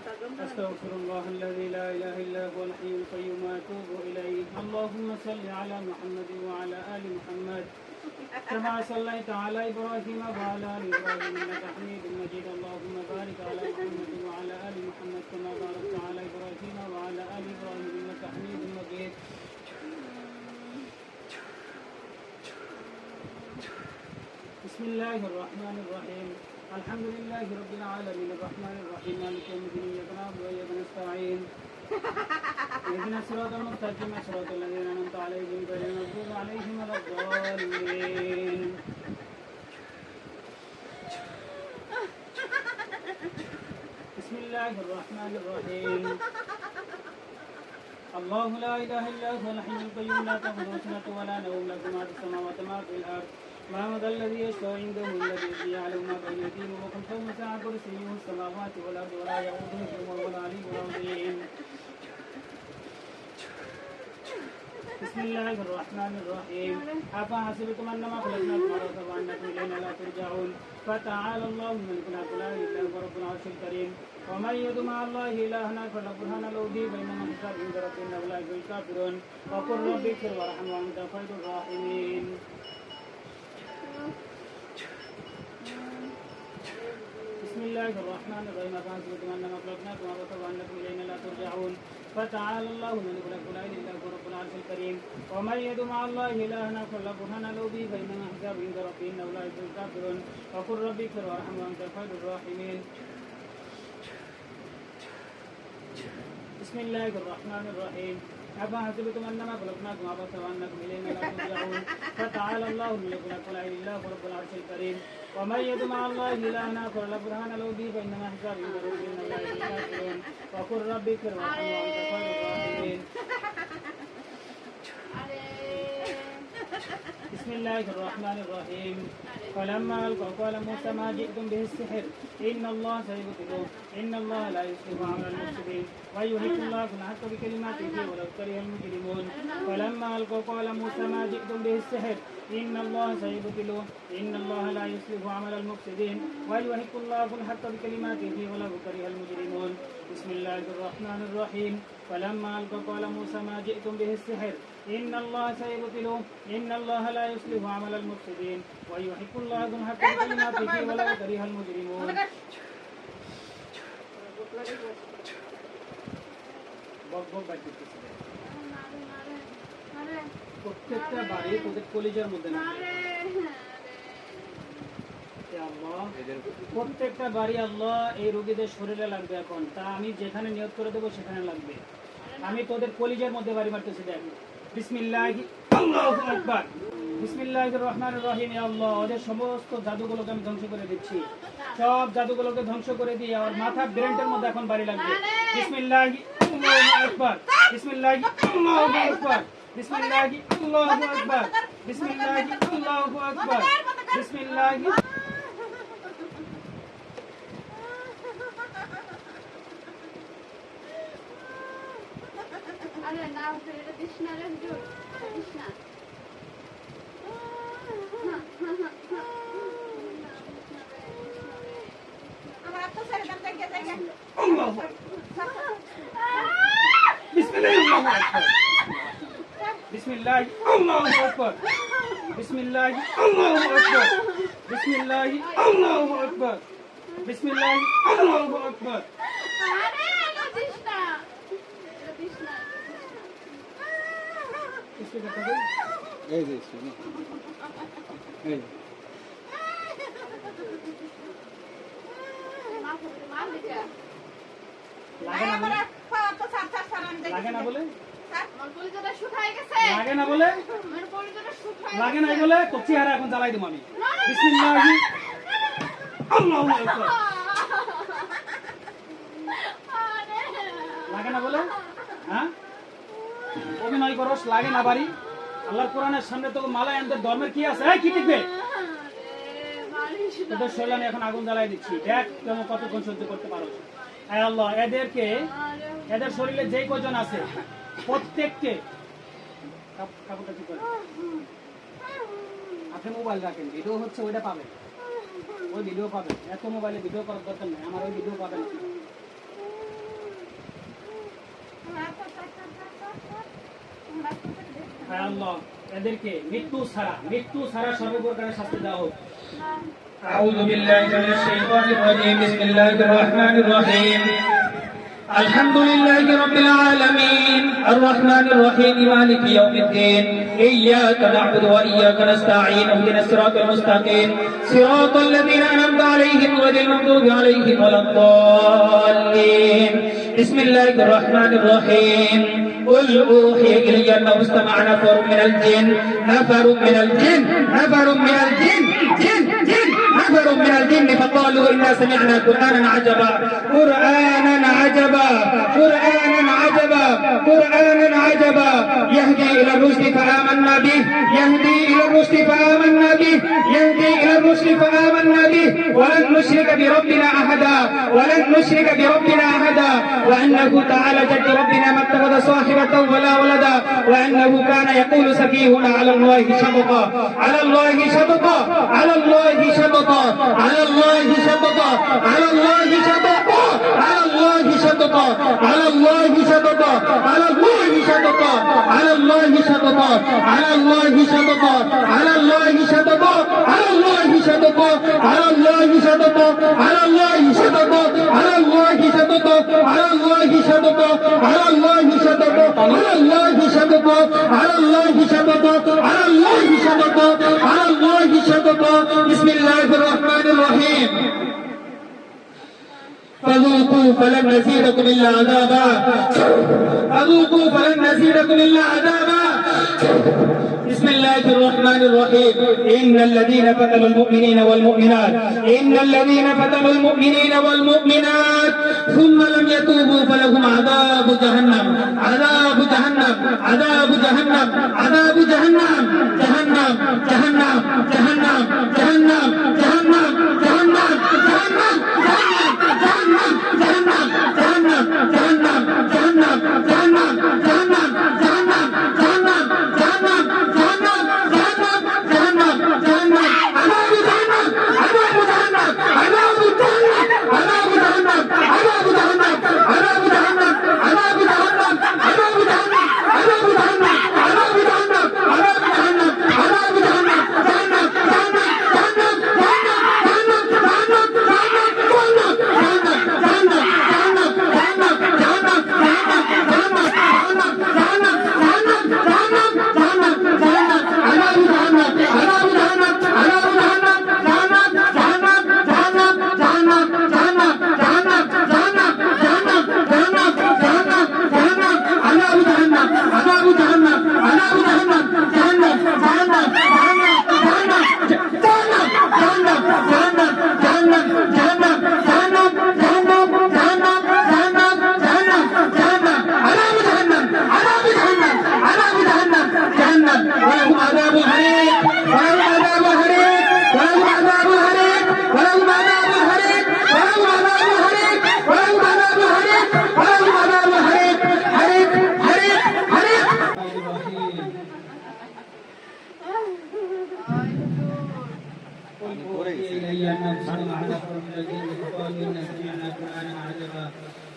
أستغفر الله الذي لا إله إلا هو الحي القيوم وأتوب إليه. اللهم صل على محمد وعلى آل محمد كما صليت على إبراهيم وعلى آل إبراهيم إنك حميد مجيد. اللهم بارك على محمد وعلى آل محمد كما باركت على إبراهيم وعلى آل إبراهيم إنك حميد مجيد. بسم الله الرحمن الرحيم. الحمد لله رب العالمين الرحمن الرحيم مالك يوم الدين إياك نعبد وإياك نستعين اهدنا الصراط المستقيم صراط الذين أنعمت عليهم غير المغضوب عليهم ولا الضالين. بسم الله الرحمن الرحيم. الله لا إله إلا هو الحي القيوم لا تأخذه سنة ولا نوم له ما في السماوات وما في الأرض ما ذا الذي يشفع عنده إلا بإذنه يعلم ما بين أيديهم وما خلفهم وسع كرسيه السماوات والأرض ولا يئوده حفظهما وهو العلي العظيم. بسم الله الرحمن الرحيم. أفحسبتم أنما خلقناكم عبثا وأنكم إلينا لا ترجعون فتعالى الله الملك لا إله إلا هو رب العرش الكريم. ومن يدع مع الله إلها آخر لا برهان له به فإنما حسابه عند ربه إنه لا يفلح الكافرون. وقل رب اغفر وارحم وأنت خير الراحمين. بسم الله الرحمن الرحيم. أفحسبتم أنما خلقناكم عبثا وأنكم إلينا لا ترجعون فتعالى الله الملك لا إله إلا هو رب العرش الكريم. ومن يدع مع الله إلها آخر لا برهان له به فإنما حسابه عند ربه إنه لا يفلح الكافرون. وقل رب اغفر وارحم وأنت خير الراحمين. بسم الله الرحمن الرحيم. أفحسبتم أنما خلقناكم عبثا وأنكم إلينا لا ترجعون فتعالى الله الملك لا إله إلا هو رب العرش الكريم. ومن يدع مع الله إلها آخر لا برهان له به فإنما حسابه عند ربه إنه لا يفلح الكافرون. وقل رب اغفر وارحم وأنت خير الراحمين. بسم الله الرحمن الرحيم. فلما ألقوا قال موسى ما جئتم به السحر إن الله سيبطله إن الله لا يصلح عمل المفسدين ويحق الله الحق بكلماته ولو كره المجرمون. فلما ألقوا قال موسى ما جئتم به السحر إن الله سيبطله إن الله لا يصلح عمل المفسدين ويحق الله الحق بكلماته ولو كره المجرمون. بسم الله الرحمن الرحيم. فلما ألقوا قال موسى ما جئتم به السحر إن الله سيبطله إن الله لا يصلح عمل المفسدين ويحق الله الحق بكلماته ولو كره المجرمون. প্রত্যেকটা বাড়ি তোদের কলিজার মধ্যে না প্রত্যেকটা বাড়ি আল্লাহ এই রোগীদের শরীরে লাগবে এখন তা আমি যেখানে নিয়ত করে দেবো সেখানে লাগবে। আমি তোদের কলিজার মধ্যে বাড়ি মারতেছি দেখ। বিসমিল্লাহি আল্লাহু আকবার। বিসমিল্লাহির রহমানির রহিম। ইয়া আল্লাহ ওদের সমস্ত জাদুগুলোকে আমি ধ্বংস করে দিচ্ছি সব জাদুগুলোকে ধ্বংস করে দিয়ে আর মাথা ব্রেনটার মধ্যে এখন বাড়ি লাগবে। বিসমিল্লাহি আল্লাহু আকবার। বিসমিল্লাহি আল্লাহু আকবার। বিসমিল্লাহি আল্লাহু আকবার। বিসমিল্লাহি আল্লাহু আকবার। বিসমিল্লাহি আরে না এটা কৃষ্ণা রে হুজুর কৃষ্ণা আমার আপু স্যার দাম থেকে যায় আল্লাহু বিসমিল্লাহি আল্লাহু আকবার। বিসমিল্লাহি আল্লাহু আকবার। বিসমিল্লাহি আল্লাহু আকবার। বিসমিল্লাহি আল্লাহু আকবার। আরে এটা কৃষ্ণা কৃষ্ণা किसके करता है ये देखो ना ये मार दे क्या लागे ना बोले तो साथ दे लागे ना बोले আমার পরিচয়টা শুকায় গেছে लागे ना बोले আমার পরিচয়টা শুকায় लागे না बोले তো চেহারা এখন জ্বালাই দিম আমি। বিসমিল্লাহি আল্লাহু আকবার। लागे ना बोले হ্যাঁ অভিনয় করস লাগে না বাড়ি আল্লাহর কোরআনের সামনে তো মালায়ানদের ধর্মের কি আছে এই কি টিকবে তোদের শরীরে আমি এখন আগুন জ্বালাই দিচ্ছি দেখ কেমন কতক্ষণ সহ্য করতে পারো। আয় আল্লাহ এদের শরীরে যেই কজন আছে প্রত্যেককে কাপড়টা কি করে আপনি মোবাইল রাখেন ভিডিও হচ্ছে ওইটা পাবেন ওই ভিডিও পাবেন এত মোবাইলে ভিডিও করার দরকার নেই আমার ওই ভিডিও পাবেন আল্লাহ এদেরকে মৃত্যু ছাড়া সর্বপ্রকারের শাস্তি দেওয়া হোক। أعوذ بالله من الشيطان الرجيم بسم الله الرحمن الرحيم الحمد لله رب العالمين الرحمن الرحيم مالك يوم الدين إياك نعبد وإياك نستعين اهدنا الصراط المستقيم صراط الذين أنعمت عليهم غير المغضوب عليهم ولا الضالين بسم الله الرحمن الرحيم قل أوحي إلي أنه استمع نفر من الجن نفر من الجن فقالوا إنا سمعنا قرآنا عجبا يهدي إلى الرشد فآمنا به ولن نشرك بربنا أحدا وأنه تعالى جد ربنا ما اتخذ صاحبة ولا ولدا وأنه كان يقول سفيهنا على الله شططا بسم الله الرحمن الرحيم فذوقوا فلن نزيدكم إلا عذابا بسم الله الرحمن الرحيم إن الذين فتنوا المؤمنين والمؤمنات ثم لم يتوبوا فلهم عذاب جهنم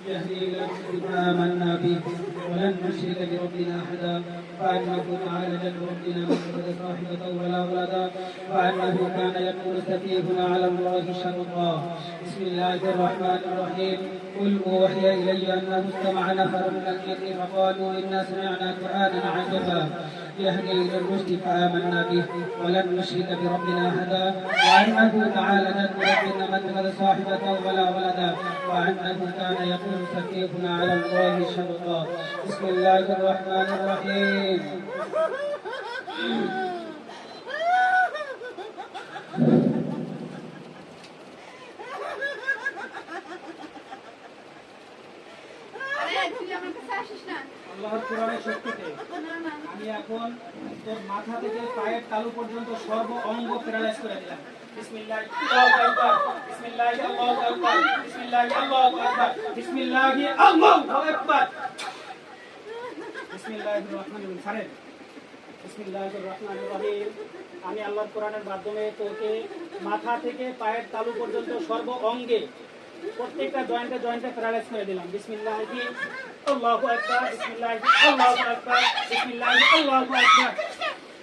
يهدي إلى الرشد فآمنا به ولن نشرك بربنا أحدا وأنه تعالى جد ربنا ما اتخذ صاحبة ولا ولدا وأنه كان يقول سفيهنا على الله شططا بسم الله الرحمن الرحيم قل أوحي إلي أنه استمع نفر من الجن فقالوا إنا سمعنا قرآنا عجبا يهدي إلى الرشد فآمنا به ولن نشرك بربنا أحدا وأنه تعالى جد ربنا ما اتخذ صاحبة ولا ولدا وأنه كان يقول سفيهنا على الله شططا بسم الله الرحمن الرحيم আল্লাহর কোরআনের শক্তিতে আমি এখন তোর মাথা থেকে পায়ের তালু পর্যন্ত সর্ব অঙ্গ প্যারালাইজ করে দিলাম। বিসমিল্লাহ আল্লাহু আকবার, বিসমিল্লাহ আল্লাহু আকবার, বিসমিল্লাহ আল্লাহু আকবার, বিসমিল্লাহ আল্লাহু আকবার, বিসমিল্লাহির রহমানির রহিম। ছাড়েন। বিসমিল্লাহির রহমানির রহিম। আমি আল্লাহর কোরআনের মাধ্যমে তোকে মাথা থেকে পায়ের তালু পর্যন্ত সর্ব অঙ্গে প্রত্যেকটা জয়েন্টে প্যারালাইজ করে দিলাম। বিসমিল্লাহি আল্লাহু আকবার, বিসমিল্লাহি আল্লাহু আকবার, বিসমিল্লাহি আল্লাহু আকবার।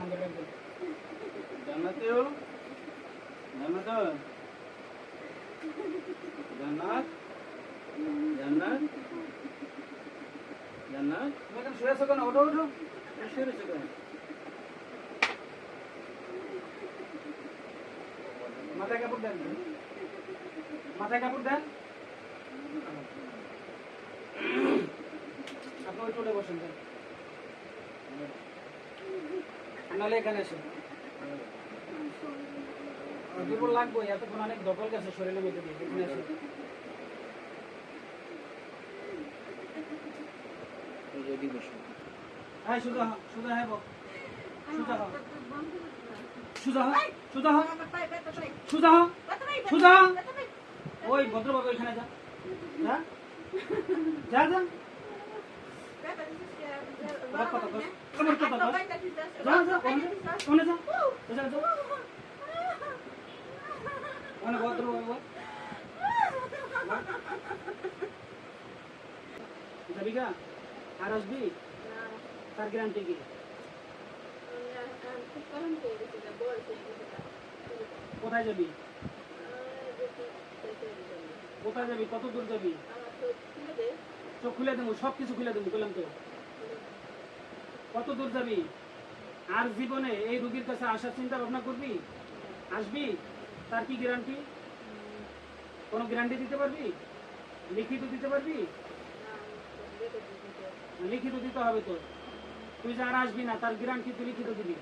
নাম্বার রাখবেন। জান্নাতেও জান্নাত জান্নাত জান্নাত জান্নাত তুমি এখন শুয়ে আছো কেন? ওঠো ওঠো। শুয়ে রয়েছে কেন? মাথায় কাপড় দেন, মাথায় কাপড় দেন। আপনি ওই টুলে বসেন দেন, নাহলে এখানে এসে দুর্বল লাগবে। এতক্ষণ অনেক দখল গেছে শরীরের মধ্যে দিয়ে। এখানে এসে যদি বসো হ্যাঁ সোজা হ, সোজা হ্যাঁ বল, সোজা হ, সোজা হ, সোজা হ, সোজা হ, সোজা হ। ওই ভদ্রবাবু এখানে যা, যা যা যা। আমার কথা বল, আমার কথা বল। যা যা, ওখানে যা, যা যা। ওখানে ভদ্রবাবু বল। যাবি গা? আর আসবি? তার গ্যারান্টি কি? কোথায় যাবি? কোথায় যাবি? কত দূর যাবি? চোখ খুলে দেবো, সব কিছু খুলে দেবো বললাম তো। কত দূর যাবি? আর জীবনে এই রোগীর কাছে আসার চিন্তা ভাবনা করবি? আসবি? তার কি গ্যারান্টি? কোনো গ্যারান্টি দিতে পারবি? লিখিত দিতে পারবি? লিখিত দিতে হবে তো। তুই যে আর আসবি না তার গ্যারান্টি তুই লিখিত দিবি,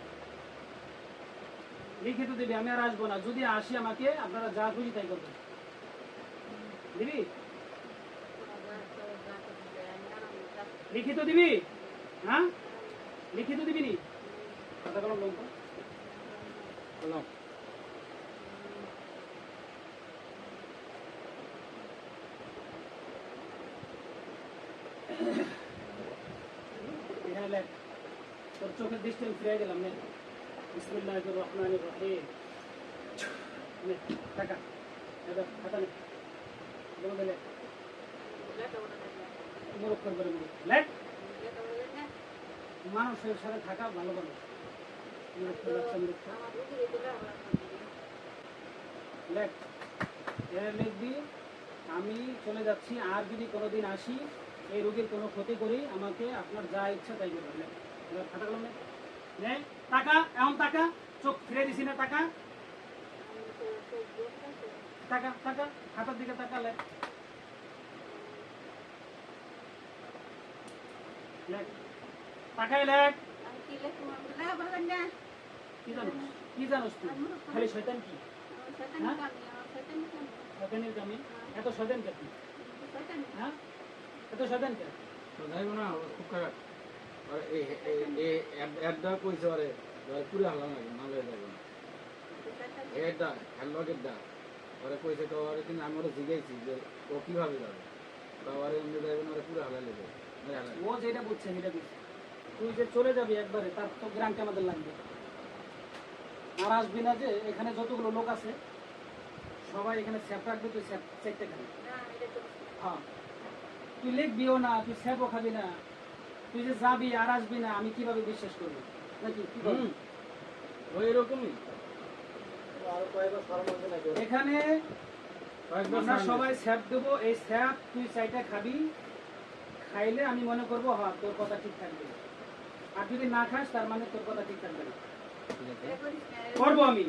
লিখিত দিবি। আমি আর আসবো না, যদি আসি আমাকে আপনারা যা খুশি তাই করবেন। দিবি? লিখিত দিবি? হ্যাঁ লিখিত দিবি নি? কথা কলম লোক কলম এখানে লেখ। তোর চোখের দৃষ্টি আমি ফিরে গেলাম নে। বিসমিল্লাহির রহমানির রহিম। নে টাকা খাতা নে, বলে লেখ। মুরুখ করে মুরুখ লেখ। মানুষের সাথে থাকা ভালো ভালো। মুরুখ করে বাচ্চা মুরুখ লেখ। লিখবি আমি চলে যাচ্ছি, আর যদি কোনোদিন আসি এই রোগীর কোনো ক্ষতি করি আমাকে আপনার যা ইচ্ছা তাই করবেন। লেখ। খাতা কলম নে। নে টাকা, এমন টাকা, চোখ ফিরে দিছি না টাকা, টাকা টাকা, খাতার দিকে টাকা লেখ। লেখ, টাকায় লেখ। কি জানোস? কি জানোস তুই? খালি শয়তান কি? শয়তানের কামি? এত শয়তান কে তুই? হ্যাঁ এত শয়তান কে? যাইব না খুব খারাপ। আর এডটা কইছে আরে পুরো হালা লাগে না লয়ে যাবে না এডটা হ্যান্ডলকের দা ওরা কইছে তো ওরা কিন্তু আমি ওরা জিজ্ঞাসি যে ও কিভাবে যাবে তো ওরা এমনি যাবে না ওরা পুরো হালা লেগে ও যেটা বুঝছে সেটা বুঝছে। তুই যে চলে যাবি একবারে তার তো গ্রান্ট আমাদের লাগবে। আর আসবি না যে এখানে যতগুলো লোক আছে সবাই এখানে স্যাপ রাখবে, তুই স্যাপ চেকতে খাবি। হ্যাঁ তুই লিখবিও না, তুই স্যাপও খাবি না। তুই যে যাবি আর আসবি না আমি কিভাবে বিশ্বাস করবো নাকি? কি করবি? ওই রকমই এখানে আমরা সবাই স্যাপ দেবো। এই স্যাপ তুই চাইটা খাবি, খাইলে আমি মনে করবো হ্যাঁ তোর কথা ঠিক থাকবে। আর যদি না খাস তার মানে তোর কথা ঠিক থাকবে না। করবো আমি।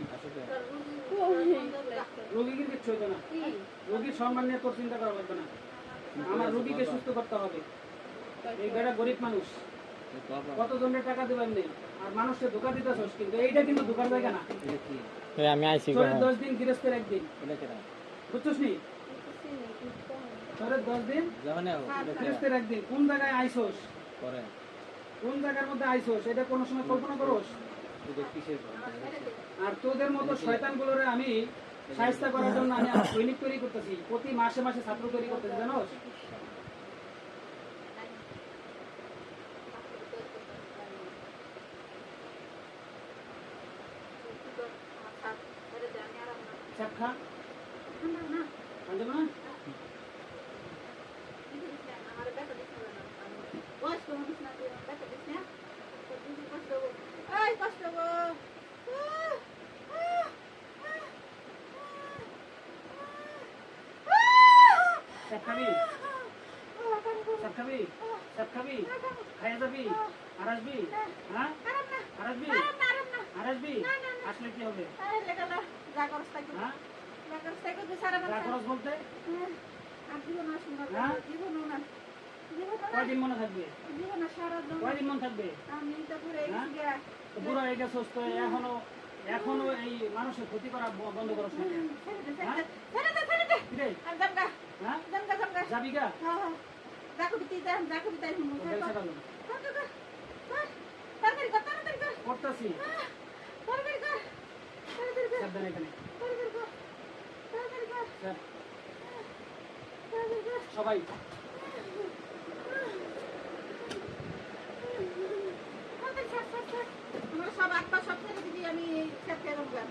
রোগীর কিচ্ছু হইতো না, রোগীর সম্মান নিয়ে তোর চিন্তা করা লাগবে না। আমার রোগীকে সুস্থ করতে হবে। এই বেটা গরিব মানুষ, কত জনের টাকা দেবেন নেই, আর মানুষকে ধোকা দিতেছস। কিন্তু এইটা কিন্তু ধোকার জায়গা না। আমি আইছি তোর 10 দিন গৃহস্থের একদিন, বুঝছস নি? তোর 10 দিন গৃহস্থের একদিন। কোন জায়গায় আইসোস, কোন জায়গার মধ্যে আইসোস এটা কোনো সময় কল্পনা করোস? আর তোদের মতো শয়তান গুলোরে আমি সাহায্য করার জন্য আমি আমার সৈনিক তৈরি করতেছি, প্রতি মাসে মাসে ছাত্র তৈরি করতেছি, জানোস? স্যাপ খা, আনজাম না? এই কষ্ট গো। স্যাপ খাবি? স্যাপ খাবি? স্যাপ খাবি? খাইয়া যাবি? আর আসবি? হ্যাঁ? আর আসবি? আর আসবি? আসলে কি হবে? যা করস তাই হ্যাঁ? যা করস তাই করবি সারা যা খরচ বলতে আর জীবন না সুন্দর হ্যাঁ? জীবন না কয়দিন মনে থাকবে? জীবন না সারা জীবন কয়দিন মনে থাকবে? আমি তো পুরো হ্যাঁ? গিয়া তো বুড়ো হয়ে গেছস তো এখনো এই মানুষের ক্ষতি করা বন্ধ করছ না কেন? হ্যাঁ? কি রে? আর জামগা হ্যাঁ? জামগা জামগা যাবি গা? হ্যাঁ যাকু দিতে যাকু দিতে হুম তো ব্যবসা করো। তাড়াতাড়ি কর তাড়াতাড়ি কর করতাছি। তাড়াতাড়ি কর তাড়াতাড়ি কর সাবধানে এখানে। তাড়াতাড়ি কর তাড়াতাড়ি কর স্যার, তাড়াতাড়ি কর সবাই আমরা সব আত্মা সব ছেড়ে দিবি আমি খেতে রোগা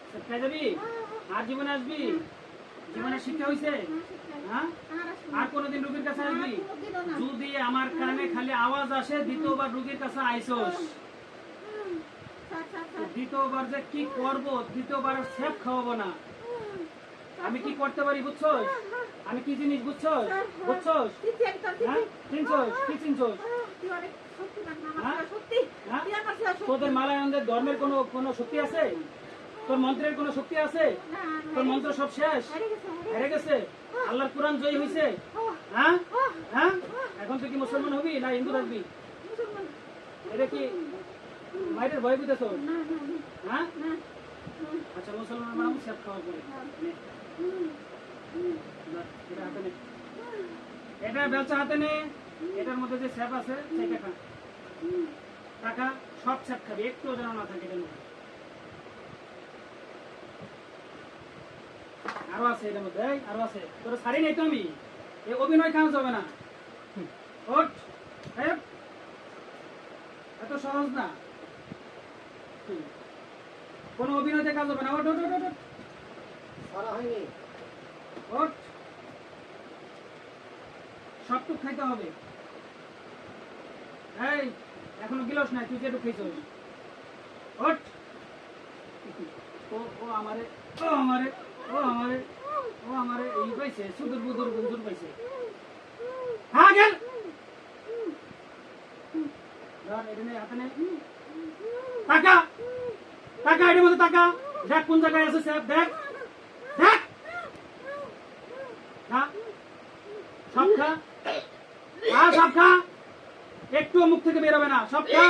স্যার, খাই যাবি? আর জীবনে আসবি? জীবনে শিক্ষা হইছে? হ্যাঁ? আর কোনোদিন রুগীর কাছে আসবি? যদি আমার কানে খালি আওয়াজ আসে দ্বিতীয়বার রুগীর কাছে আইসোস, দ্বিতীয়বার যে কি করব, দ্বিতীয়বার স্যাপ খাওয়াবো না। আমি কি করতে পারি বুঝছস? আমি কি জিনিস বুঝছস? বুঝছস? হ্যাঁ? চিনছস? কি চিনছস? হ্যাঁ? তোদের মালায়নদের ধর্মের কোনো শক্তি আছে? তোর মন্ত্রের কোনো শক্তি আছে? তোর মন্ত্র সব শেষ, হেরে গেছে। আল্লাহর কোরআন জয়ী হয়েছে। হ্যাঁ? হ্যাঁ? এখন তুই কি মুসলমান হবি না হিন্দু থাকবি? এটা কি মায়ের ভয় বুঝেছ? হ্যাঁ? আচ্ছা, মুসলমান মানুষ স্যাপ খাওয়া পরে এটা হাতে নে, এটা বেলচা হাতে নে। এটার মধ্যে যে স্যাপ আছে সেটা খা। টাকা সব স্যাপ খাবি, একটু যেন না থাকে এটার মধ্যে। আরো আছে এটার মধ্যে, এই আরো আছে। তোর সারি নেই তো আমি, এই অভিনয় কাজ হবে না। ওঠ, এই, এত সহজ না। কোনো অভিনয়তে কাজ হবে না। ওঠ ওঠ ওঠ ওঠ ওঠ, সবটুক খাইতে হবে। এই এখনো গিলস নাই, তুই যেটুক খাইছস। ওঠ। ও আমারে ও আমারে ও আমারে ও আমারে এই পাইছে, সুদূর বুদুর বন্ধুর পাইছে। হ্যাঁ গেল ধর, এটা নে, হাতে নে। টাকা টাকা, এটার মধ্যে টাকা। দেখ কোন জায়গায় আছে স্যাপ, দেখ দেখ। খা, সব খা। হ্যাঁ সব খা, একটু মুখ থেকে বেরোবে না, সব খা।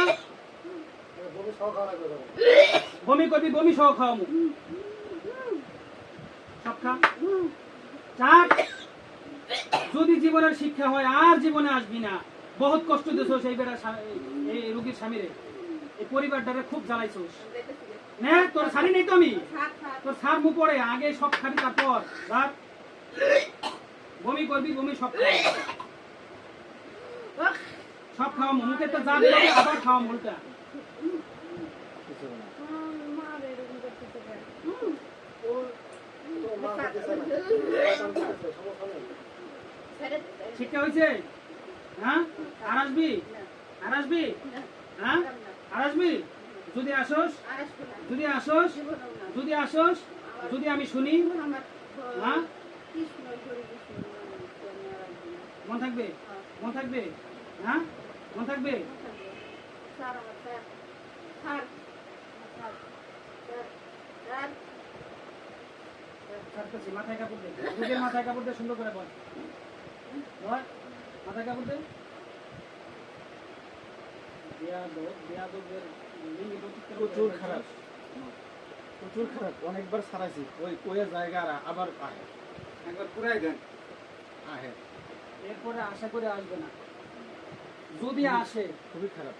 বমি করবি, বমি সহ খাওয়া মুখ, সব খা। চাট। যদি জীবনের শিক্ষা হয় আর জীবনে আসবি না। বহুত কষ্ট দিয়েছ সেই বেড়া, এই রুগীর স্বামীরে, এই পরিবারটারে খুব জ্বালাইছোস। নে, তোর শাড়ি নেই তো আমি, তোর সার মুখ পড়ে আগে সব খাবি, তারপর রাত বমি করবি, বমি সব খাওয়া, সব খাওয়া মুখে তো যা দিলে আবার খাওয়া মুলটা। শিক্ষা হয়েছে? হ্যাঁ? আর আসবি? আর আসবি? হ্যাঁ? আর আসবি? যদি আসোস, যদি আসোস, যদি আসোস, যদি আমি শুনি, হ্যাঁ মন থাকবে, মন থাকবে। হ্যাঁ মন থাকবে। মাথায় কাপড় দে, রুগীর মাথায় কাপড় দে, সুন্দর করে বল। মাথায় কাপড় দে। প্রচুর খারাপ, প্রচুর খারাপ। অনেকবার সারাইছি, ওই কয়ে জায়গা আবার আহে, একবার পুরাই দেন আহে, এরপরে আশা করে আসবে না। যদি আসে খুবই খারাপ।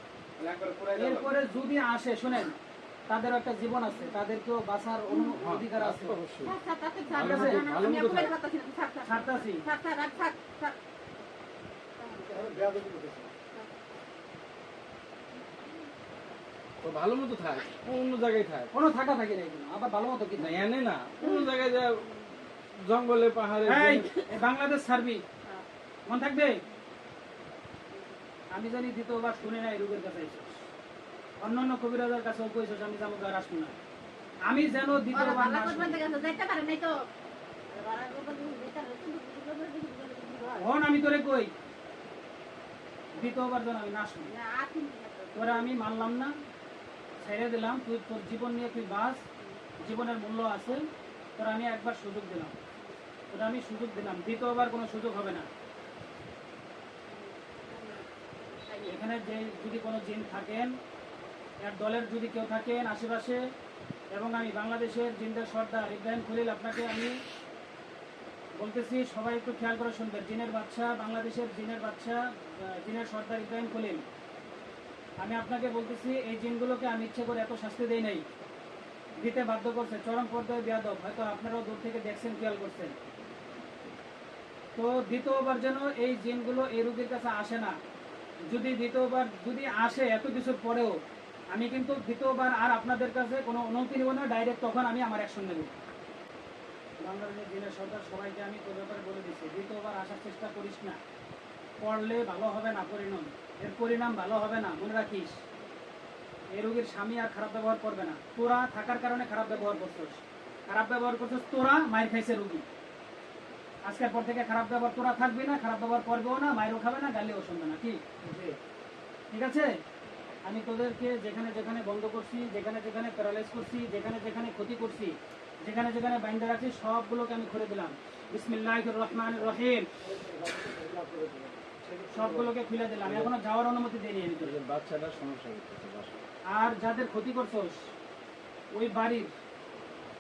এরপরে যদি আসে, শোনেন, তাদের একটা জীবন আছে, তাদেরকেও বাঁচার অধিকার আছে। অবশ্যই ছাড়তাছি। তো ভালো মতো থাক, অন্য জায়গায় থাক। কোনো থাকা থাকে না এখানে, আবার ভালো মতো কি না এনে না, অন্য জায়গায় যা, জঙ্গলে পাহাড়ে। এই বাংলাদেশ ছাড়বি, মন থাকবে। আমি জানি দ্বিতীয়বার শুনে না এই রোগের কাছে এসে অন্যান্য কবিরাজের কাছেও কইছস আমি যাবো আর আসবো না। আমি যেন দ্বিতীয়বার না শুনি। যাইতে পারে নাই তো এখন আমি তোরে কই দ্বিতীয়বার যেন আমি না শুনি। তোরা আমি মানলাম না, ছেড়ে দিলাম, তুই তোর জীবন নিয়ে তুই বাস, জীবনের মূল্য আছে, তোরা আমি একবার সুযোগ দিলাম, তোরা আমি সুযোগ দিলাম, দ্বিতীয়বার কোনো সুযোগ হবে না। এখানে যে যদি কোনো জিন থাকেন, এর দলের যদি কেউ থাকেন আশেপাশে, এবং আমি বাংলাদেশের জিনদের সর্দার ইব্রাহিম খলিল আপনাকে আমি বলতেছি, সবাই একটু খেয়াল করে শুনবেন। জিনের বাচ্চা, বাংলাদেশের জিনের বাচ্চা, জিনের সর্দার ইব্রাহিম খলিল, আমি আপনাকে বলতেছি এই জিনগুলোকে আমি ইচ্ছে করে এত শাস্তি দেই নাই, দিতে বাধ্য করছে, চরম পর্যায়ে বেয়াদব, হয়তো আপনারাও দূর থেকে দেখছেন, খেয়াল করছেন। তো দ্বিতীয়বার যেন এই জিনগুলো এই রোগীর কাছে আসে না। যদি দ্বিতীয়বার যদি আসে এত কিছুর পরেও, আমি কিন্তু দ্বিতীয়বার আর আপনাদের কাছে কোনো অনুমতি নেব না, ডাইরেক্ট তখন আমি আমার অ্যাকশন নেব। বাংলাদেশের জিনের সরকার সবাইকে আমি তোর ব্যাপারে বলে দিচ্ছি, দ্বিতীয়বার আসার চেষ্টা করিস না, পড়লে ভালো হবে না, এর পরিণাম ভালো হবে না, মনে রাখিস। এই রোগীর স্বামী আর খারাপ ব্যবহার করবে না, তোরা থাকার কারণে খারাপ ব্যবহার করছিস, তোরা মায়ের খাইছে রোগী। আজকের পর থেকে খারাপ ব্যবহার তোরা থাকবি না, খারাপ ব্যবহার করবেও না, মায়েরও খাবে না, গালিও শুনবে না, ঠিক আছে? আমি তোদেরকে যেখানে যেখানে বন্ধ করছি, যেখানে যেখানে প্যারালাইজ করছি, যেখানে যেখানে ক্ষতি করছি, যেখানে যেখানে বাইন্দা রাখছি, সবগুলোকে আমি করে দিলাম। বিসমিল্লাহির রহমানির রহিম, সবগুলোকে খুলে দিলাম। এখনো যাওয়ার অনুমতি দেয়নি আমি তোদের। বাচ্চাটার সমস্যা হচ্ছে। আর যাদের ক্ষতি করছস,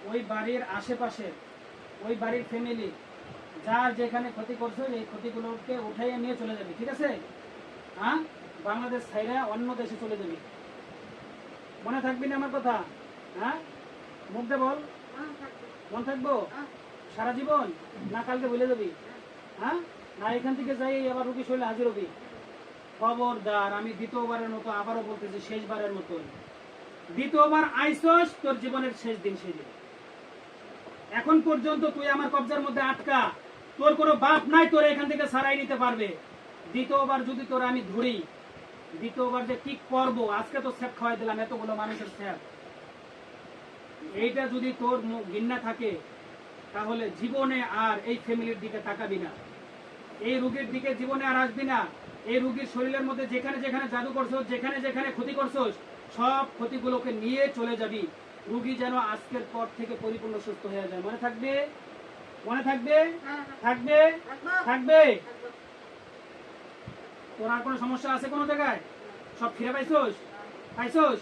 ওই বাড়ির আশেপাশে, ওই বাড়ির ফ্যামিলি, যার যেখানে ক্ষতি করছো, এই ক্ষতিগুলোকে উঠাইয়ে নিয়ে চলে যাবি, ঠিক আছে? হ্যাঁ, বাংলাদেশ ছাইরা অন্য দেশে চলে যাবি, মনে থাকবি না আমার কথা? হ্যাঁ, মুখ দে বল, মন থাকবো সারা জীবন, না কালকে ভুলে যাবি? হ্যাঁ, না এখান থেকে যাই আবার রুগী শরীরে হাজির হবি? খবরদার, আমি দ্বিতীয়বারের মতো আবারও বলতেছি, শেষবারের মতো, দ্বিতীয়বার আইসস, তোর জীবনের শেষ দিন সেই দিন। এখন পর্যন্ত তুই আমার কবজার মধ্যে আটকা, তোর কোনো বাপ নাই তোর এখান থেকে ছাড়াই নিতে পারবে। দ্বিতীয়বার যদি তোর আমি ধরি, দ্বিতীয়বার যে কি করবো, আজকে তো স্যাপ খাওয়াই দিলাম, এতগুলো মানুষের স্যাপ, এইটা যদি তোর ঘৃণা থাকে, তাহলে জীবনে আর এই ফ্যামিলির দিকে তাকাবি না, এই রোগীর দিকে জীবনে আর আসবি না। এই রোগীর শরীরের মধ্যে যেখানে যেখানে জাদু করছো, যেখানে যেখানে ক্ষতি করছো, সব ক্ষতিগুলোকে নিয়ে চলে যাবি। রোগী যেন আজকের পর থেকে পরিপূর্ণ সুস্থ হয়ে যায়, মনে থাকবে? মনে থাকবে? থাকবে? থাকবে? তোর আর কোনো সমস্যা আছে কোনো জায়গায়? সব ফিরে পাইছোস? পাইছোস?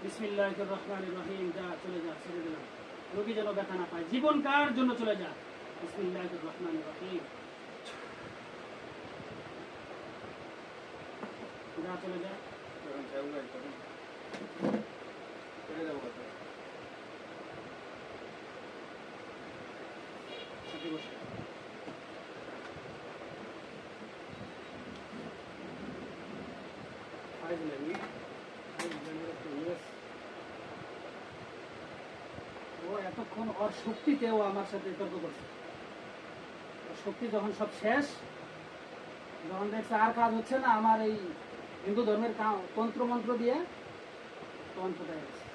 বিসমিল্লাহির রহমানির রহিম, যা চলে যা, ছেড়ে দিলাম, রোগী যেন ব্যথা না পায়, জীবন কার জন্য চলে যা। বিসমিল্লাহির রহমানির রহিম, যা চলে যা। ও এতক্ষণ ওর শক্তিতেও আমার সাথে তর্ক করছে, ওর শক্তি যখন সব শেষ, যখন দেখছে আর কাজ হচ্ছে না আমার এই হিন্দু ধর্মের তন্ত্র মন্ত্র দিয়ে, তখন কোথায় গেছে,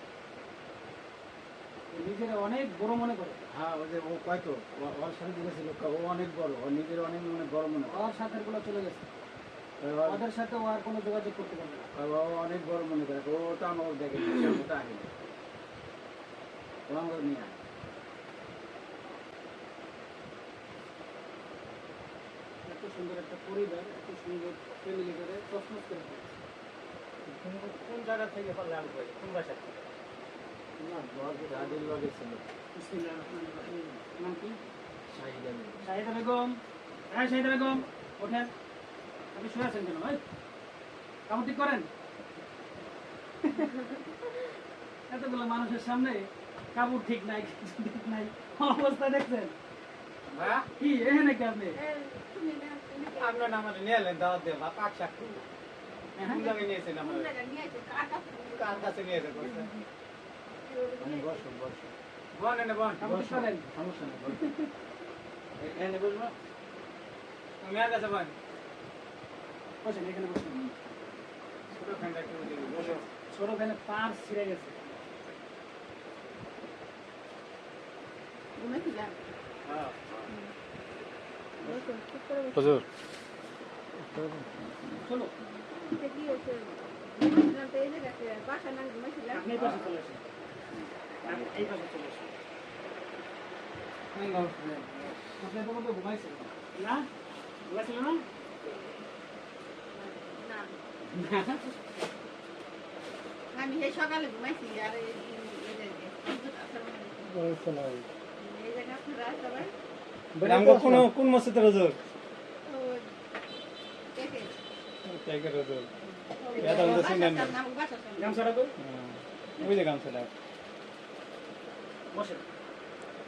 নিজের অনেক বড় মনে করে। হ্যাঁ, ওই যে ও কয়তো ওর সাথে দিয়েছিল, ও অনেক বড়, ও নিজের অনেক বড় মনে করে। ওর সাথে গুলো চলে গেছে, ওদের সাথে ও আর কোনো যোগাযোগ করতে পারবে না। ও অনেক বড় মনে করে, ওটা আমাকে দেখে ওটা আগে ও আমাকে নিয়ে আয়। এত সুন্দর একটা পরিবার, এত সুন্দর ফ্যামিলি করে তসমস করে ফেলেছে। কোন জায়গা থেকে পারলে আমি করি, কোন বাসা থেকে? না, দাদির লগে ছিল। বিসমিল্লাহির রহমানির রহিম, নাম কি? শাহিদা বেগম। শাহিদা বেগম। হ্যাঁ, শাহিদা বেগম, ওঠেন। আপনি শুয়ে আছেন কেন ভাই? কামড় ঠিক করেন। এতগুলো মানুষের সামনে কাপড় ঠিক নাই, কিছু ঠিক নাই, অবস্থা দেখছেন? হ্যাঁ, কি এখানে নাকি আপনি? আপনার নামাজ নিয়ে এলেন, দাওয়াত দিয়ে পাক শাক কোন জায়গায় নিয়েছেন? আমার কার কাছে নিয়েছেন? বসুন বসুন, বন এনে বন, কাপড় ঠিক করেন। সমস্যা নেই, এনে বসবো। মেয়ের কাছে বল বসেন এখানে বসেন। ছোট ফ্যানটা একটু দিবি বসো ছোট ফ্যানে তার ছিঁড়ে গেছে। ঘুমাইছিলাম হ্যাঁ হুজুর চলো এটা কি হচ্ছে ঘুমাইছিলাম তো এই জায়গাতে বাসা না ঘুমাইছিলাম আপনি এই পাশে চলে আসেন, আপনি এই পাশে চলে আসেন। আপনি তখন তো ঘুমাইছেন না? ঘুমাইছিল না? না আমি এই সকালে ঘুমাইছি আর এই জায়গা পুরা সবাই আমগো কোন মসজিদের হুজুর দেখে টাইগার হুজুর এটা তো শুনেন না নাম বাসা শুনলাম গামছাটা কই? ওই যে গামছাটা বসেন,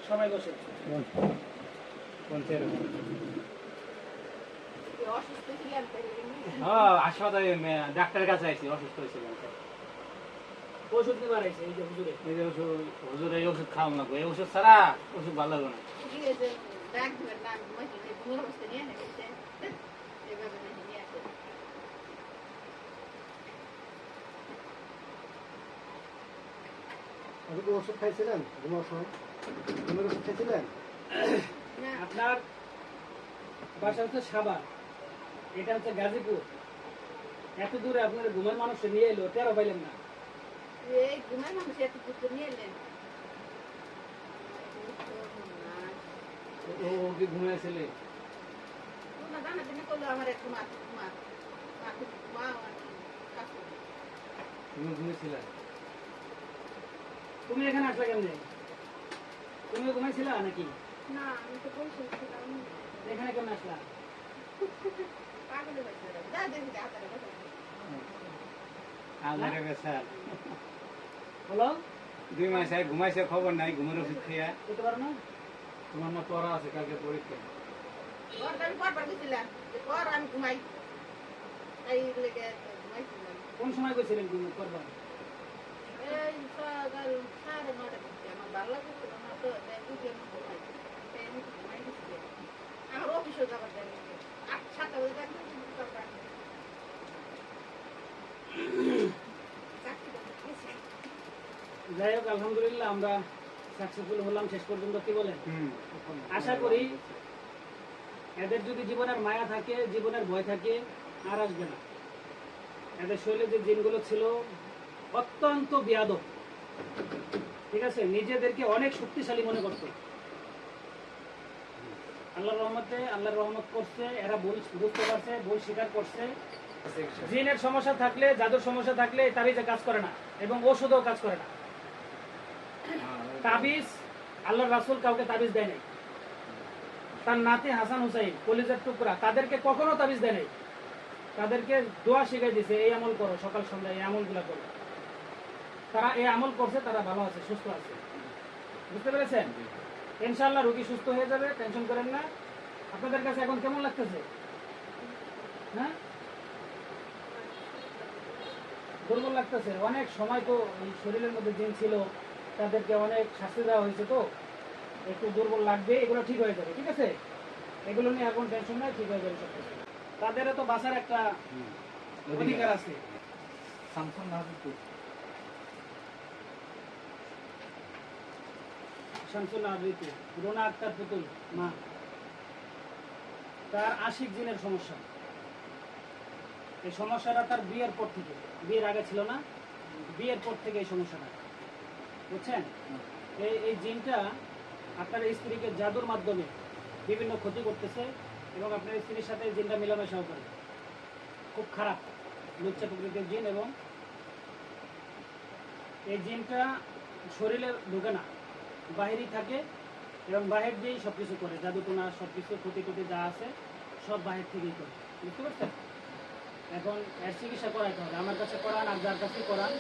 সবাই বসেন। কোন চেয়ারে অসুস্থ ছিলাম তাই হ্যাঁ হাসপাতালে ডাক্তারের কাছে আইছি অসুস্থ হয়েছিলাম ওষুধ নিয়ে বাড়াইছে এই যে হুজুরে। এই যে ওষুধ হুজুর এই ওষুধ খাওয়াম লাগবে এই ওষুধ ছাড়া ওষুধ ভালো হবে না গিয়েছে ডাক দিবেন নাম ঘুমাইছি ঘুমের অবস্থা নিয়ে গেছে এভাবে নিয়ে আসে আপনি কি ওষুধ খাইছিলেন ঘুমার সময়? ঘুমের ওষুধ খাইছিলেন? না আপনার বাসা হচ্ছে সাভার, এটা হচ্ছে গাজীপুর। এত দূরে আপনার ঘুমের মানুষ নিয়ে এলো, টেরও পাইলেন না। এই ঘুমের মানুষ এত দুঃখ নিয়ে এলেন ও কি ঘুমিয়েছিলে তোমরা জানা দিনে করলো আমার একটু মা মা মা কাকু তুমি ঘুমিয়েছিলে তুমি এখানে আসলে কেমনে? তুমি ঘুমাইছিলা নাকি? না আমি তো বলছি ছিলাম এখানে কেমন আসলা? পাগল হয়েছে যা দেখি হাতারে বসে আমারে বেসাল বলো, 2 মাস আগে ঘুমাইছে খবর নাই ঘুমের ওষুধ খেয়ে বলতে পারো না? তোমার না পড়া আছে কালকে পরীক্ষা ঘর আমি পরবার গেছিলাম যে পর আমি ঘুমাই এই লেগে ঘুমাইছিলাম কোন সময় গেছিলেন ঘুম করবার? এই সকাল 9:30 দিকে আমার ভালো লাগছিল না তো তাই বুঝে আমি ঘুমাই তাই আমি ঘুমাই গেছি আমার অফিসে যাবার টাইম 7টা বাজে থাকবে যাই হোক, আলহামদুলিল্লাহ আমরা সাকসেসফুল হলাম শেষ পর্যন্ত। কি বলেন? আশা করি এদের যদি জীবনের মায়া থাকে, জীবনের ভয় থাকে, আর আসবে না। এদের শরীরে যে জিনগুলো ছিল অত্যন্ত বেয়াদব, ঠিক আছে, নিজেদেরকে অনেক শক্তিশালী মনে করতো। আল্লাহর রহমতে আল্লাহর রহমত করছে, এরা ভুল বুঝতে পারছে, ভুল স্বীকার করছে। জিনের সমস্যা থাকলে, জাদুর সমস্যা থাকলে তাবিজে কাজ করে না এবং ওষুধও কাজ করে না। তাবিজ আল্লাহর রাসূল কাউকে তাবিজ দেয় নাই। তার নাতি হাসান হুসাইন কলিজার টুকরা তাদেরকে কখনো তাবিজ দেয় নাই। তাদেরকে দোয়া শিখাই দিয়েছে, এই আমল করো, সকাল সন্ধ্যা এই আমলগুলো করো। তারা এই আমল করছে, তারা ভালো আছে, সুস্থ আছে। বুঝতে পেরেছেন? ইনশাআল্লাহ রোগী সুস্থ হয়ে যাবে, টেনশন করেন না। আপনাদের কাছে এখন কেমন লাগতেছে? হ্যাঁ, দুর্বল লাগতেছে। অনেক সময় তো এই শরীরের মধ্যে জিন ছিল, তাদেরকে অনেক শাস্তি দেওয়া হয়েছে, তো একটু দুর্বল লাগবে। এগুলো ঠিক হয়ে যাবে, ঠিক আছে? এগুলো নিয়ে এখন টেনশন নাই, ঠিক হয়ে যাবে সব কিছু। তাদেরও তো বাঁচার একটা অধিকার আছে। সামসুন নাহিদপুর শামসুল আবৃত্তি রোনা আক্তার পুতুল মা, তার আশিক জিনের সমস্যা। এই সমস্যাটা তার বিয়ের পর থেকে, বিয়ের আগে ছিল না, বিয়ের পর থেকে এই সমস্যাটা, বুঝছেন? এই জিনটা আপনার স্ত্রীকে জাদুর মাধ্যমে বিভিন্ন ক্ষতি করতেছে এবং আপনার স্ত্রীর সাথে এই জিনটা মেলামেশাও করে। খুব খারাপ লুচ্চা প্রকৃতির জিন, এবং এই জিনটা শরীরে ঢুকে না, বাহিরেই থাকে এবং বাহির দিয়েই সব কিছু করে। জাদুটোনা সব কিছু ক্ষতি টতি যা আছে সব বাহির থেকেই করে। বুঝতে পারছেন? এখন এর চিকিৎসা করাইতে হবে। আমার কাছে করান আর যার কাছে করান,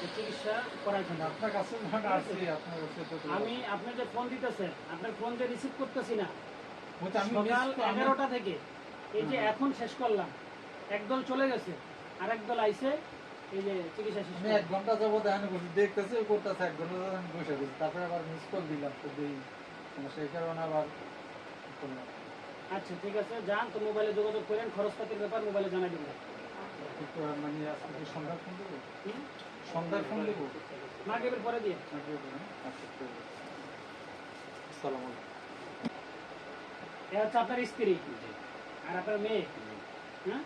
এর চিকিৎসা করাইতে হবে। আপনার কাছে আছে আপনার কাছে আমি আপনি যে ফোন দিতেছেন, আপনার ফোন যে রিসিভ করতেছি না, আমি সকাল 11টা থেকে এই যে এখন শেষ করলাম, একদল চলে গেছে, আর একদল আইছে, এই যে চিকিৎসা শেষ আমি করলাম। 1 ঘন্টা যাবত এখানে বসে দেখতেছি ও করতেছে, 1 ঘন্টা যাবত আমি বসে রয়েছি, তারপরে আবার মিস কল দিলাম তো দেই সমস্যা, এই কারণে আবার করলাম। আচ্ছা ঠিক আছে, যান তো মোবাইলে যোগাযোগ করেন, খরচপাতির ব্যাপার মোবাইলে জানাই দিবেন। কিন্তু মানে আজকে কি সন্ধ্যার ফোন দেবো? সন্ধ্যার ফোন দেবো? মাগরিবের পরে দিয়ে। আচ্ছা ঠিক আছে। আসসালামু আলাইকুম। এ হচ্ছে আপনার স্ত্রী আর আপনার মেয়ে, হ্যাঁ?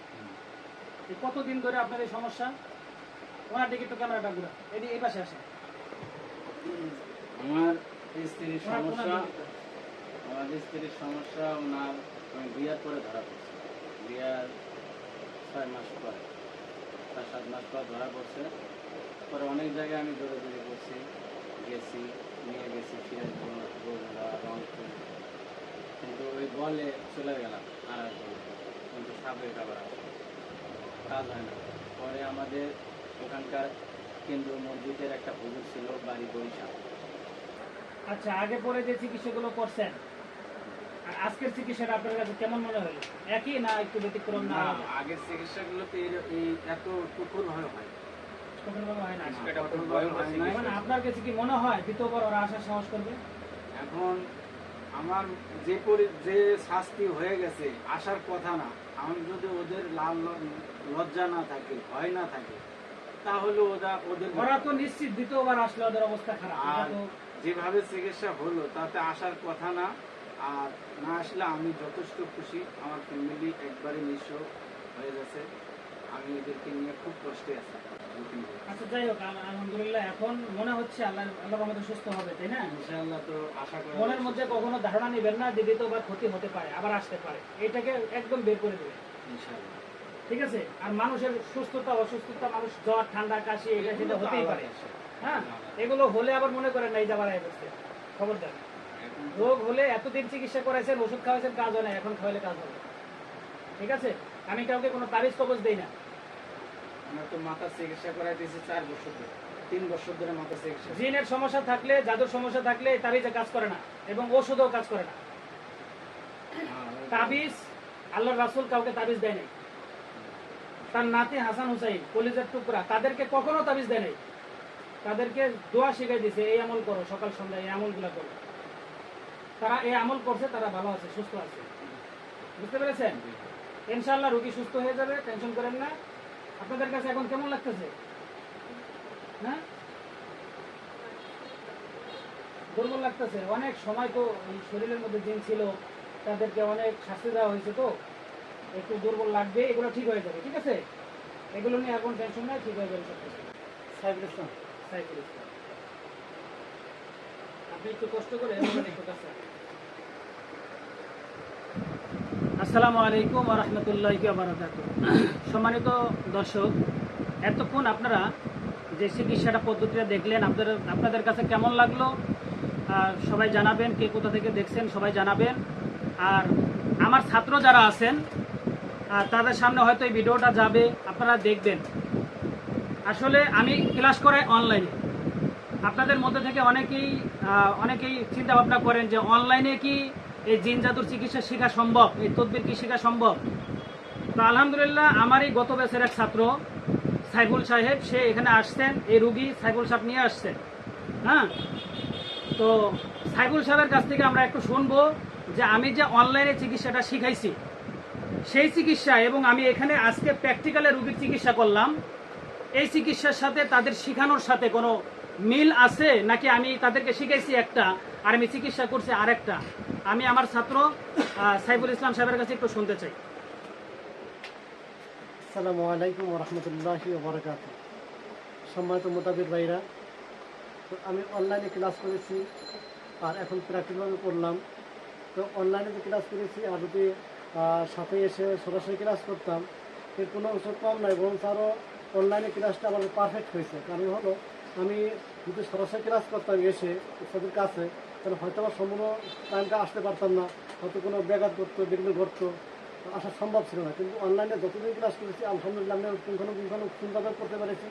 এই কতদিন ধরে আপনার এই সমস্যা? ওনার দিকে তো ক্যামেরাটা ঘুরা, এদিকে এই পাশে আসে। আমার স্ত্রীর ওনার সমস্যা, দিকে। আমাদের স্ত্রীর সমস্যা ওনার বিয়ার পরে ধরা পড়ছে। বিয়ার 6 মাস পরে, 7 মাস পর ধরা পড়ছে। পরে অনেক জায়গায় আমি দৌড়াদৌড়ি করছি, নিয়ে গেছি সিরাজগঞ্জ, বগুড়া, রংপুর, কিন্তু ওই বলে চলে গেলাম আর এক বলে, কিন্তু সাপের খাবার আসে, কাজ হয় না। পরে আমাদের ওখানকার কেন্দ্র মসজিদের একটা হুজুর ছিল, বাড়ি বরিশাল। আচ্ছা, আগে পরে যে চিকিৎসাগুলো করছেন আর আজকের চিকিৎসাটা আপনার কাছে কেমন মনে হলো? একই না একটু ব্যতিক্রম না আলাদা? আগের চিকিৎসাগুলোতে এই এত কঠোরভাবে হয় না। কখনো হয় না। এটা কঠোরভাবে হয় না। মানে আপনার কাছে কি মনে হয় দ্বিতীয়বার ওরা আসার সাহস করবে? এখন আমার যে শাস্তি হয়ে গেছে আসার কথা না, আমি যদি ওদের লজ্জা না থাকে, ভয় না থাকে, তাহলে ওরা তো নিশ্চিত দ্বিতীয়বার আসলে ওদের অবস্থা খারাপ। এটা আর তো যেভাবে চিকিৎসা হলো তাতে আসার কথা না। আর না আসলে আমি যথেষ্ট খুশি, আমার ফ্যামিলি একবারে নিঃস্ব হয়ে গেছে, আমি এদেরকে নিয়ে খুব কষ্টে আছি। আচ্ছা যাই হোক, আলহামদুলিল্লাহ এখন মনে হচ্ছে আল্লাহ আমাদের সুস্থ হবে, তাই না? ইনশাআল্লাহ তো আশা করি। মনের মধ্যে কখনো ধারণা নেবেন না যে দ্বিতীয়বার ক্ষতি হতে পারে, আবার আসতে পারে, এটাকে একদম বের করে দেবেন, ইনশাআল্লাহ। ঠিক আছে? আর মানুষের সুস্থতা অসুস্থতা, মানুষ জ্বর ঠান্ডা কাশি এটা সেটা হতেই পারে, হ্যাঁ? এগুলো হলে আবার মনে করেন না এই যাবার আয় করছে, খবরদার। রোগ হলে এতদিন চিকিৎসা করেছেন, ওষুধ খাওয়াইছেন, কাজ হয় না, এখন খাওয়াইলে কাজ হবে, ঠিক আছে? আমি কাউকে কোনো তাবিজ কবজ দেই না। আমার তো মাথা চিকিৎসা করাইতেছি 4 বছর ধরে, 3 বছর ধরে মাথা চিকিৎসা। জিনের সমস্যা থাকলে, জাদুর সমস্যা থাকলে তাবিজে কাজ করে না এবং ওষুধও কাজ করে না। তাবিজ আল্লাহর রাসূল কাউকে তাবিজ দেয় নাই। তার নাতি হাসান হুসাইন, কলিজার টুকরা, তাদেরকে কখনো তাবিজ দেয় নাই। তাদেরকে দোয়া শিখাই দিয়েছে, এই আমল করো, সকাল সন্ধ্যা এই আমলগুলো করো। তারা এই আমল করছে, তারা ভালো আছে, সুস্থ আছে। বুঝতে পেরেছেন? ইনশাআল্লাহ রোগী সুস্থ হয়ে যাবে, টেনশন করেন না। আপনাদের কাছে এখন কেমন লাগতেছে? হ্যাঁ, দুর্বল লাগতেছে। অনেক সময় তো এই শরীরের মধ্যে জিন ছিল, তাদেরকে অনেক শাস্তি দেওয়া হয়েছে, তো একটু দুর্বল লাগবে, এগুলো ঠিক হয়ে যাবে, ঠিক আছে? এগুলো নিয়ে এখন টেনশন নাই, ঠিক হয়ে যাবে সব কিছু। সাইফুল ইসলাম, আপনি একটু কষ্ট করে একটু কাছে। আসসালামু আলাইকুম ওয়া রাহমাতুল্লাহি ওয়া বারাকাতুহু। সম্মানিত দর্শক, এতক্ষণ আপনারা যে চিকিৎসাটা পদ্ধতিটা দেখলেন, আপনাদের কাছে কেমন লাগলো সবাই জানাবেন। কে কোথা থেকে দেখছেন সবাই জানাবেন। আর আমার ছাত্র যারা আছেন তাদের সামনে হয়তো এই ভিডিওটা যাবে, আপনারা দেখবেন। আসলে আমি ক্লাস করাই অনলাইনে। আপনাদের মধ্যে থেকে অনেকেই চিন্তা ভাবনা করেন যে অনলাইনে কি এই জিন জাদুর চিকিৎসা শেখা সম্ভব, এই তদবির কি শেখা সম্ভব? তো আলহামদুলিল্লাহ আমারই গত ব্যাচের এক ছাত্র সাইফুল সাহেব, সে এখানে আসছেন, এই রুগী সাইফুল সাহেব নিয়ে আসছেন। হ্যাঁ, তো সাইফুল সাহেবের কাছ থেকে আমরা একটু শুনবো যে আমি যে অনলাইনে চিকিৎসাটা শিখাইছি সেই চিকিৎসা এবং আমি এখানে আজকে প্র্যাকটিক্যালে রুগীর চিকিৎসা করলাম, এই চিকিৎসার সাথে তাদের শেখানোর সাথে কোনো মিল আছে নাকি আমি তাদেরকে শিখাইছি একটা আর আমি চিকিৎসা করছি আরেকটা। আমি আমার ছাত্র সাইফুল ইসলাম সাহেবের কাছে একটু শুনতে চাই। আসসালামু আলাইকুম ওয়া রাহমাতুল্লাহি ওয়া বারাকাতুহু। সম্মানিত মোতাবির ভাইরা, তো আমি অনলাইনে ক্লাস করেছি আর এখন প্র্যাকটিক্যালভাবে করলাম। তো অনলাইনে যে ক্লাস করেছি আর যদি সাথে এসে সরাসরি ক্লাস করতাম এর কোনো অংশ কম নয়, বরং আরও অনলাইনে ক্লাসটা আমার পারফেক্ট হয়েছে। কারণ হলো আমি যদি সরাসরি ক্লাস করতাম এসে তাদের কাছে, তাহলে হয়তো আমার সম্পূর্ণ টাইমটা আসতে পারতাম না, হয়তো কোনো ব্যাঘাত ঘটতো, বিঘ্ন ঘটতো, আসা সম্ভব ছিল না। কিন্তু অনলাইনে যতদিন ক্লাস করেছি আলহামদুলিল্লাহ আমি পুঙ্খানুপুঙ্খানু চিন্তাভাবনা করতে পেরেছি।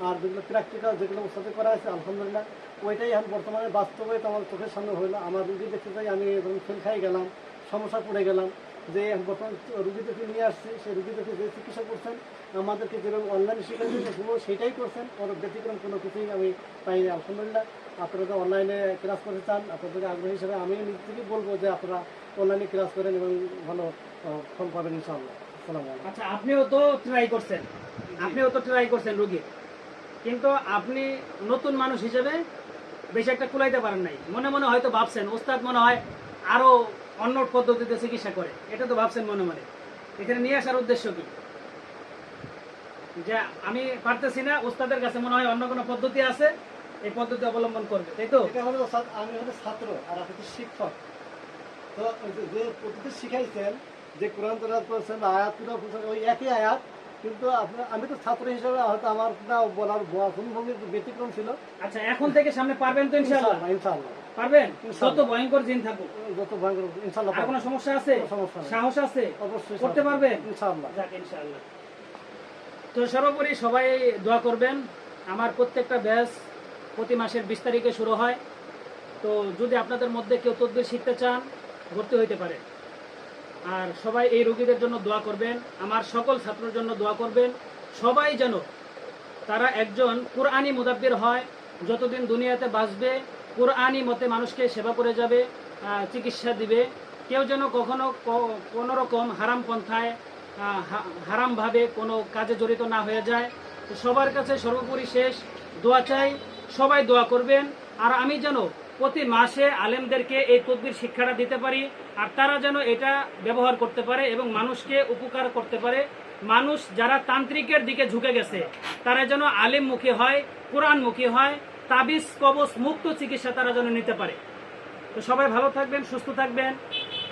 আর যেগুলো প্র্যাকটিক্যাল যেগুলো ওর সাথে করা হয়েছে আলহামদুলিল্লাহ ওইটাই এখন বর্তমানে বাস্তবে তো আমার চোখের সামনে হইলো। আমার রুগী দেখতে চাই, আমি যখন ফেল খাই গেলাম, সমস্যা পড়ে গেলাম, যে বর্তমান রুগীদেরকে নিয়ে আসছে, সেই রুগীদেরকে যে চিকিৎসা করছেন, আমাদেরকে যেভাবে অনলাইনে শিখাচ্ছেন সেইটাই করছেন, কোনো ব্যতিক্রম কোনো কিছুই আমি পাইনি। আলহামদুলিল্লাহ, আপনারা যে অনলাইনে ক্লাস করতে চান, আপনাদের আগ্রহ হিসেবে আমি নিজ থেকেই বলবো যে আপনারা অনলাইনে ক্লাস করেন এবং ভালো ফল পাবেন ইনশাআল্লাহ। আসসালামু আলাইকুম। আচ্ছা, আপনিও তো ট্রাই করছেন রোগীর, কিন্তু আপনি নতুন মানুষ হিসেবে বেশি একটা কুলাইতে পারেন নাই। মনে মনে হয়তো ভাবছেন ওস্তাদ মনে হয় আরো অন্য পদ্ধতিতে চিকিৎসা করে, এটা তো ভাবছেন মনে মনে। এখানে নিয়ে আসার উদ্দেশ্য কি? যে আমি পারতেছি না, ওস্তাদের কাছে মনে হয় অন্য কোনো পদ্ধতি আছে, এই পদ্ধতি অবলম্বন করবে, তাই তো? এটা হলো আমি হলো ছাত্র আর আপনি তো শিক্ষক। তো যে পদ্ধতি শিখাইছেন, যে কোরআন তেলাওয়াত করেছেন, আয়াত করছেন, ওই একই আয়াত, কিন্তু আমি তো ছাত্র হিসেবে হয়তো আমার বলার ভঙ্গির ব্যতিক্রম ছিল। আচ্ছা, এখন থেকে সামনে পারবেন তো ইনশাআল্লাহ? ইনশাআল্লাহ পারবেন, যত ভয়ঙ্কর জিন থাকুক। যত ভয়ঙ্কর ইনশাআল্লাহ। আর কোনো সমস্যা আছে? সমস্যা নেই। সাহস আছে? অবশ্যই করতে পারবেন ইনশাআল্লাহ। যাক ইনশাআল্লাহ। তো সর্বোপরি সবাই দোয়া করবেন। আমার প্রত্যেকটা ব্যাচ প্রতি মাসের 20 তারিখে শুরু হয়। তো যদি আপনাদের মধ্যে কেউ তদবির শিখতে চান, ভর্তি হইতে পারে। আর সবাই এই রোগীদের জন্য দোয়া করবেন, আমার সকল ছাত্রের জন্য দোয়া করবেন। সবাই যেন তারা একজন কুরআনি মুদাব্বির হয়, যতদিন দুনিয়াতে বাঁচবে কুরআনি মতে মানুষকে সেবা করে যাবে, চিকিৎসা দিবে। কেউ যেন কখনো কোনো রকম হারাম পন্থায় হারামভাবে কোনো কাজে জড়িত না হয়ে যায়। তো সবার কাছে সর্বোপরি শেষ দোয়া চাই, সবাই দোয়া করবেন। আর আমি যেন প্রতি মাসে আলেমদেরকে এই তদবির শিক্ষাটা দিতে পারি, আর তারা যেন এটা ব্যবহার করতে পারে এবং মানুষকে উপকার করতে পারে। মানুষ যারা তান্ত্রিকের দিকে ঝুঁকে গেছে, তারা যেন আলেমমুখী হয়, কোরআনমুখী হয়, তাবিজ কবজ মুক্ত চিকিৎসা তারা যেন নিতে পারে। তো সবাই ভালো থাকবেন, সুস্থ থাকবেন।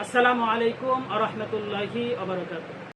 আসসালামু আলাইকুম ওয়া রাহমাতুল্লাহি ওয়া বারাকাতুহু।